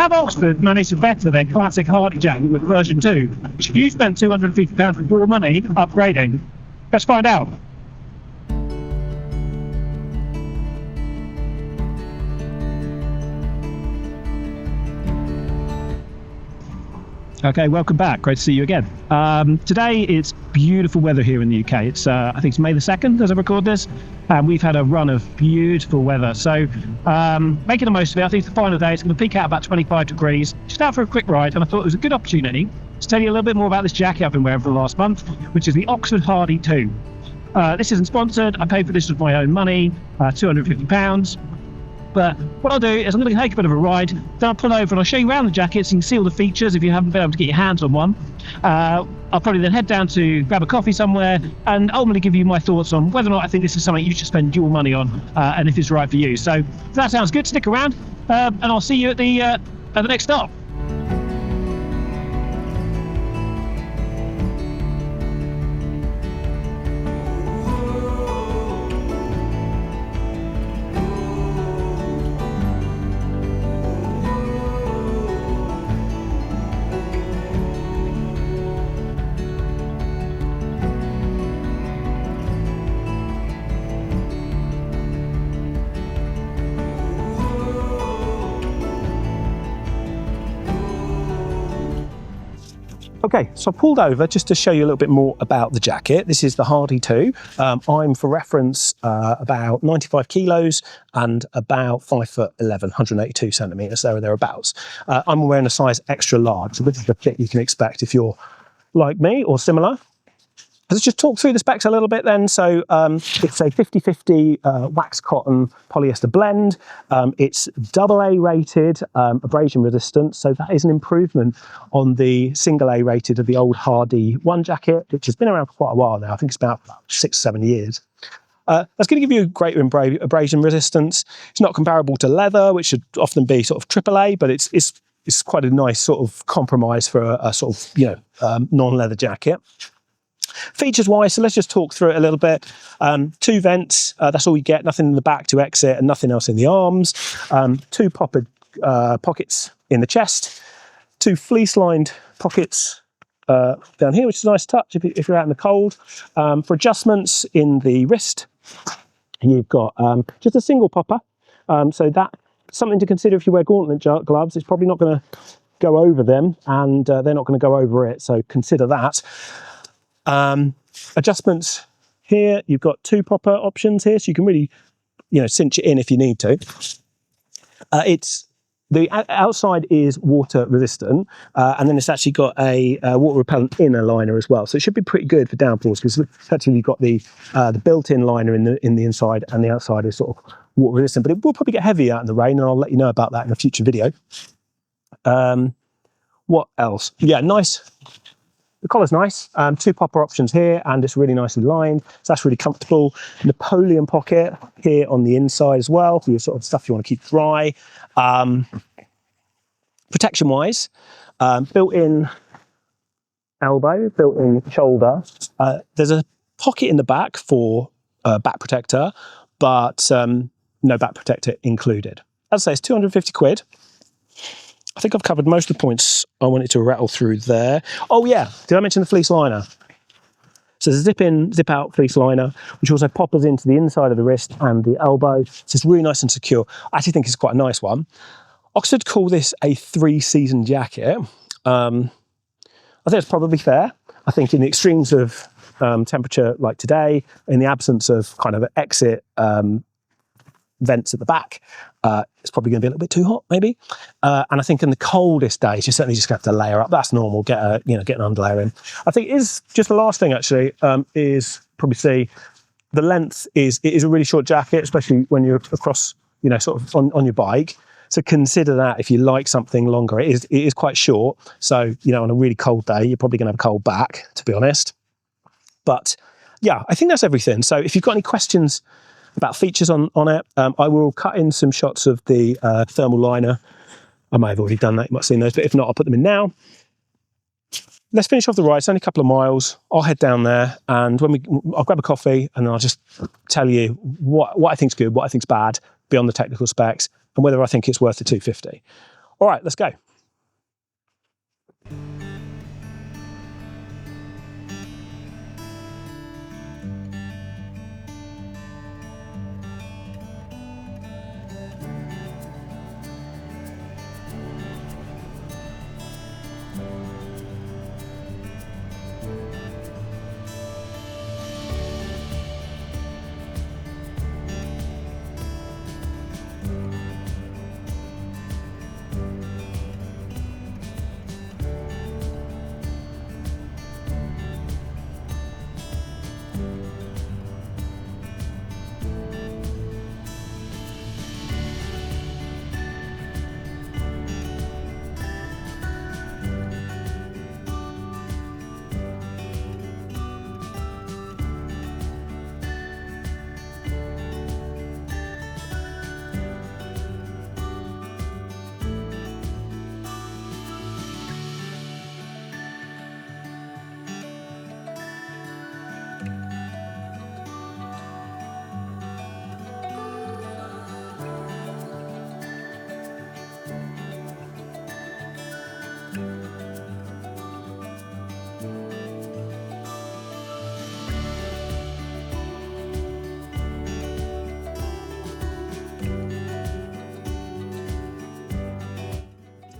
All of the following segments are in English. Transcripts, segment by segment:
Have Oxford managed to better their classic Hardy jacket with version 2, which you spent £250 of your money upgrading? Let's find out. Okay, welcome back. Great to see you again. Today it's beautiful weather here in the UK. It's I think it's May the 2nd as I record this, and we've had a run of beautiful weather. So making the most of it. I think it's the final day. It's going to peak out about 25 degrees. Just out for a quick ride, and I thought it was a good opportunity to tell you a little bit more about this jacket I've been wearing for the last month, which is the Oxford Hardy 2. This isn't sponsored. I paid for this with my own money, £250. But what I'll do is I'm going to take a bit of a ride, then I'll pull over and I'll show you around the jacket so you can see all the features if you haven't been able to get your hands on one. I'll probably then head down to grab a coffee somewhere and ultimately give you my thoughts on whether or not I think this is something you should spend your money on and if it's right for you. So if that sounds good, stick around and I'll see you at the next stop. Okay, so I pulled over just to show you a little bit more about the jacket. This is the Hardy 2. I'm, for reference, about 95 kilos and about 5'11", 182 centimetres, there or thereabouts. I'm wearing a size extra large, so this is the fit you can expect if you're like me or similar. Let's just talk through the specs a little bit then. So it's a 50-50 wax cotton polyester blend. It's AA rated, abrasion resistant. So that is an improvement on the single A rated of the old Hardy 1 jacket, which has been around for quite a while now. I think it's about 6 or 7 years. That's going to give you greater abrasion resistance. It's not comparable to leather, which should often be sort of AAA, but it's quite a nice sort of compromise for a sort of, non-leather jacket. Features wise, so let's just talk through it a little bit. 2 vents, that's all you get, nothing in the back to exit and nothing else in the arms. 2 pockets in the chest, 2 fleece lined pockets down here, which is a nice touch if you're out in the cold. For adjustments in the wrist, you've got just a single popper. So that's something to consider if you wear gauntlet gloves. It's probably not going to go over them and they're not going to go over it. So consider that. Adjustments here, you've got 2 popper options here, so you can really, cinch it in if you need to. It's the outside is water resistant, and then it's actually got a water repellent inner liner as well. So it should be pretty good for downpours because effectively you've got the built-in liner in the inside, and the outside is sort of water resistant. But it will probably get heavy out in the rain, and I'll let you know about that in a future video. What else? Yeah, nice. The collar's nice, 2 popper options here, and it's really nicely lined, so that's really comfortable. Napoleon pocket here on the inside as well, for your sort of stuff you want to keep dry. Protection-wise, built-in elbow, built-in shoulder. There's a pocket in the back for back protector, but no back protector included. As I say, it's 250 quid. I think I've covered most of the points I wanted to rattle through there. Oh yeah, did I mention the fleece liner? So there's a zip-in, zip-out fleece liner, which also poppers into the inside of the wrist and the elbow. So it's really nice and secure. I actually think it's quite a nice one. Oxford call this a 3-season jacket. I think it's probably fair. I think in the extremes of temperature like today, in the absence of kind of exit vents at the back, it's probably going to be a little bit too hot, maybe. And I think in the coldest days, you're certainly just going to have to layer up. That's normal. Get an underlayer in. I think it is just the last thing actually is probably see the length is a really short jacket, especially when you're across, sort of on your bike. So consider that if you like something longer. It is quite short. So on a really cold day, you're probably going to have a cold back, to be honest. But yeah, I think that's everything. So if you've got any questions about features on it, I will cut in some shots of the thermal liner. I may have already done that, you might have seen those, but if not, I'll put them in now. Let's finish off the ride. It's only a couple of miles. I'll head down there and I'll grab a coffee and I'll just tell you what I think's good, what I think's bad, beyond the technical specs, and whether I think it's worth the 250. All right, let's go.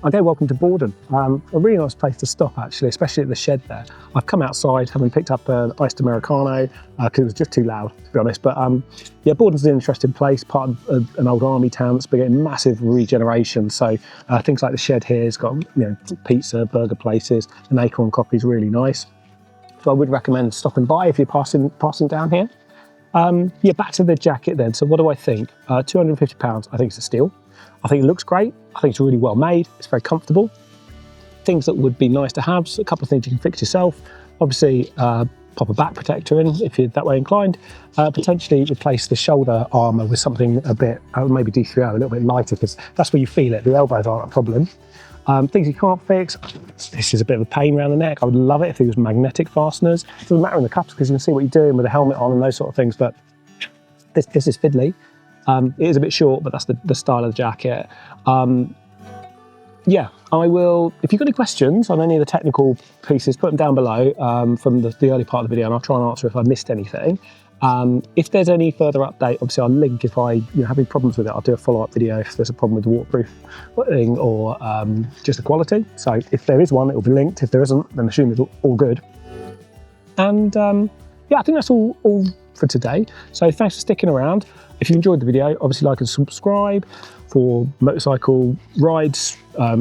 Okay, welcome to Bordon. A really nice place to stop actually, especially at the shed there. I've come outside having picked up an iced Americano because it was just too loud, to be honest. But yeah, Bordon's an interesting place, part of an old army town that's been getting massive regeneration. So things like the shed here has got pizza, burger places, an acorn coffee is really nice. So I would recommend stopping by if you're passing down here. Yeah, back to the jacket then. So what do I think? £250, I think it's a steal. I think it looks great. I think it's really well made. It's very comfortable. Things that would be nice to have, so a couple of things you can fix yourself. Obviously, pop a back protector in if you're that way inclined. Potentially replace the shoulder armour with something a bit, maybe D3O, a little bit lighter, because that's where you feel it. The elbows aren't a problem. Things you can't fix, this is a bit of a pain around the neck. I would love it if it was magnetic fasteners. It doesn't matter in the cups because you can see what you're doing with the helmet on and those sort of things, but this is fiddly. It is a bit short, but that's the style of the jacket. Yeah, I will, if you've got any questions on any of the technical pieces, put them down below from the early part of the video, and I'll try and answer if I missed anything. If there's any further update, obviously I'll link. If I have any problems with it, I'll do a follow-up video if there's a problem with the waterproofing or just the quality. So if there is one, it will be linked. If there isn't, then assume it's all good. And yeah, I think that's all for today. So thanks for sticking around. If you enjoyed the video, obviously like and subscribe for motorcycle rides,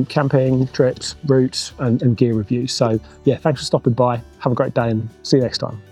camping, trips, routes, and gear reviews. So yeah, thanks for stopping by. Have a great day and see you next time.